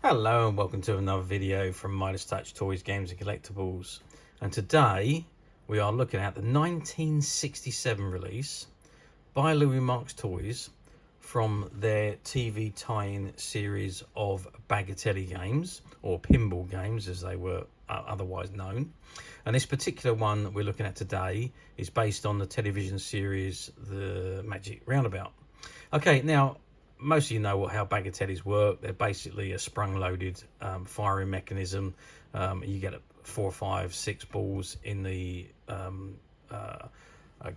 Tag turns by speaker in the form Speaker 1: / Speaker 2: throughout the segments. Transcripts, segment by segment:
Speaker 1: Hello and welcome to another video from Midas Touch Toys, Games and Collectibles. And today we are looking at the 1967 release by Louis Marx Toys from their TV tie-in series of Bagatelle games, or pinball games as they were otherwise known. And this particular one that we're looking at today is based on the television series The Magic Roundabout. Okay, now most of you know how bagatelles work. They're basically a sprung-loaded firing mechanism. You get 4, 5, 6 balls in the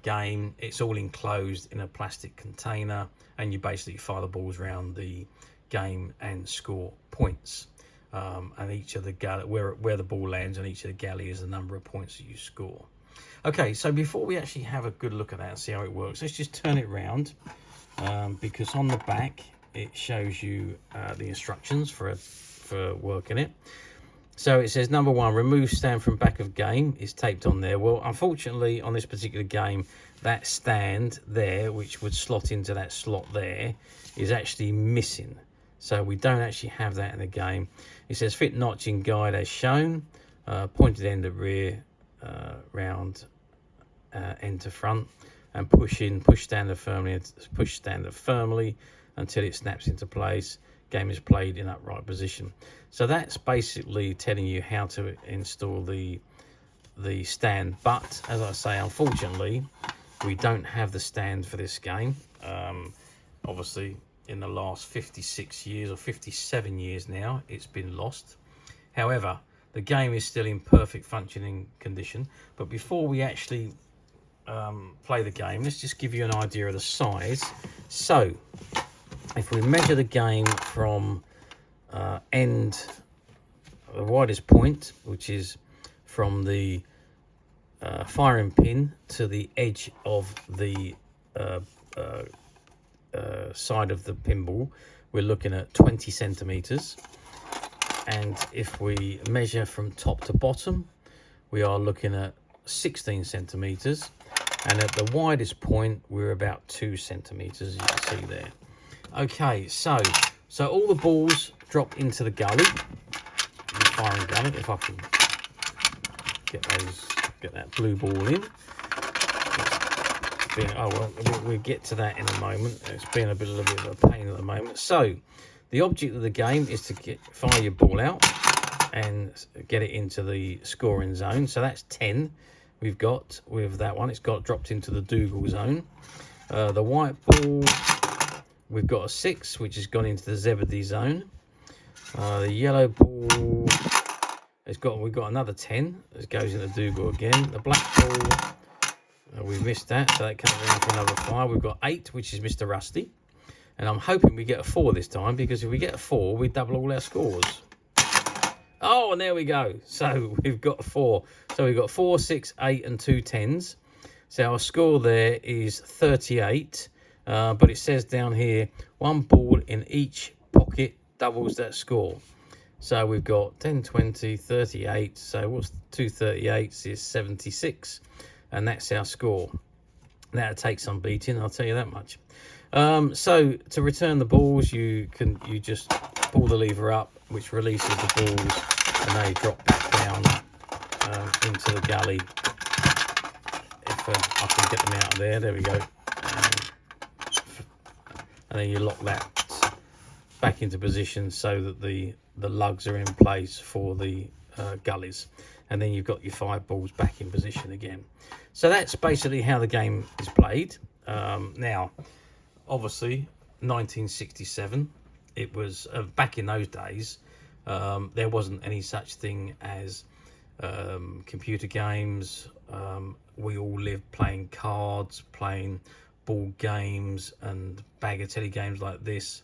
Speaker 1: game. It's all enclosed in a plastic container, and you basically fire the balls around the game and score points. And each of the where the ball lands on each of the galley is the number of points that you score. Okay, so before we actually have a good look at that and see how it works, let's just turn it round. Because on the back it shows you the instructions for working it. So it says number 1, remove stand from back of game is taped on there. Well, unfortunately on this particular game, that stand there, which would slot into that slot there, is actually missing. So we don't actually have that in the game. It says fit notch in guide as shown, pointed end at rear, round end to front, and push standard firmly until it snaps into place. Game is played in upright position. So that's basically telling you how to install the stand. But as I say, unfortunately, we don't have the stand for this game. Obviously, in the last 56 years or 57 years now, it's been lost. However, the game is still in perfect functioning condition. But before we actually play the game, let's just give you an idea of the size. So if we measure the game from end, the widest point, which is from the firing pin to the edge of the side of the pinball, we're looking at 20 centimeters. And if we measure from top to bottom, we are looking at 16 centimeters. And at the widest point, we're about 2 centimeters, as you can see there. Okay, so all the balls drop into the gully, the firing gully. If I can get that blue ball in. We'll get to that in a moment. It's been a little bit of a pain at the moment. So the object of the game is to fire your ball out and get it into the scoring zone. So that's 10. We've got with that one, it's got dropped into the Dougal zone. The white ball, we've got a 6, which has gone into the Zebedee zone. The yellow ball, we've got another 10 that goes into Dougal again. The black ball, we missed that, so that comes around for another 5. We've got 8, which is Mr. Rusty, and I'm hoping we get a 4 this time, because if we get a 4, we double all our scores. Oh, and there we go. So we've got 4. So we've got 4, 6, 8, and 2 10s. So our score there is 38. But it says down here, 1 ball in each pocket doubles that score. So we've got 10, 20, 38. So what's 2 38s is 76. And that's our score. That'll take some beating, I'll tell you that much. So to return the balls, you just pull the lever up, which releases the balls, and they drop back down into the gully. If I can get them out of there we go. And then you lock that back into position so that the lugs are in place for the gullies, and then you've got your 5 balls back in position again. So that's basically how the game is played. Now, obviously, 1967. It was back in those days. There wasn't any such thing as computer games. We all lived playing cards, playing board games and bagatelle games like this,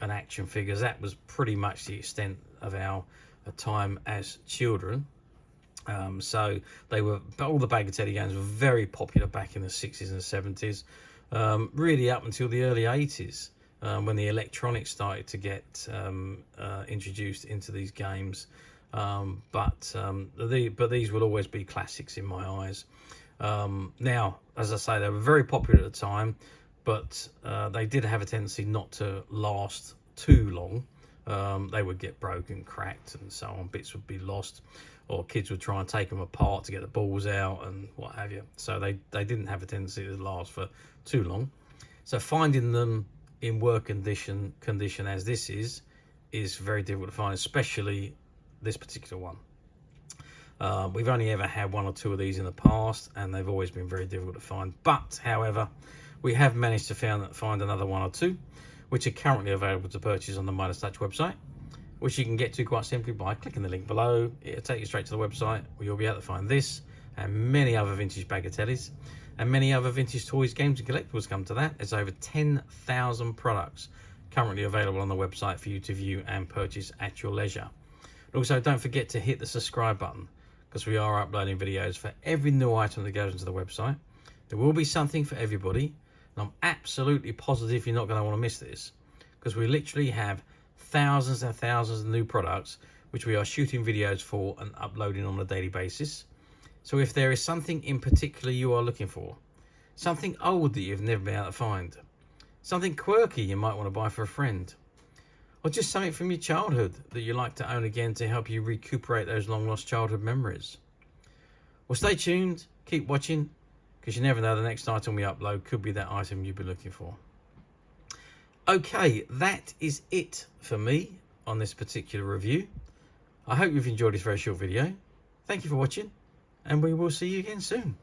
Speaker 1: and action figures. That was pretty much the extent of our time as children. So all the bagatelle games were very popular back in the 60s and 70s, really up until the early 80s. When the electronics started to get introduced into these games, but these will always be classics in my eyes. Now, as I say, they were very popular at the time, but they did have a tendency not to last too long. they would get broken, cracked, and so on. Bits would be lost, or kids would try and take them apart to get the balls out and what have you. So they didn't have a tendency to last for too long. So finding them in work condition as this is very difficult to find, especially this particular one. We've only ever had 1 or 2 of these in the past, and they've always been very difficult to find. But however, we have managed to find another 1 or 2 which are currently available to purchase on the Midas Touch website, which you can get to quite simply by clicking the link below. It'll take you straight to the website where you'll be able to find this and many other vintage bagatelles and many other vintage toys, games and collectibles. Come to that, there's over 10,000 products currently available on the website for you to view and purchase at your leisure. And also, don't forget to hit the subscribe button, because we are uploading videos for every new item that goes into the website. There will be something for everybody, and I'm absolutely positive you're not going to want to miss this, because we literally have thousands and thousands of new products which we are shooting videos for and uploading on a daily basis. So if there is something in particular you are looking for, something old that you've never been able to find, something quirky you might want to buy for a friend, or just something from your childhood that you like to own again to help you recuperate those long lost childhood memories, well, stay tuned, keep watching, because you never know, the next item we upload could be that item you've been looking for. Okay, that is it for me on this particular review. I hope you've enjoyed this very short video. Thank you for watching, and we will see you again soon.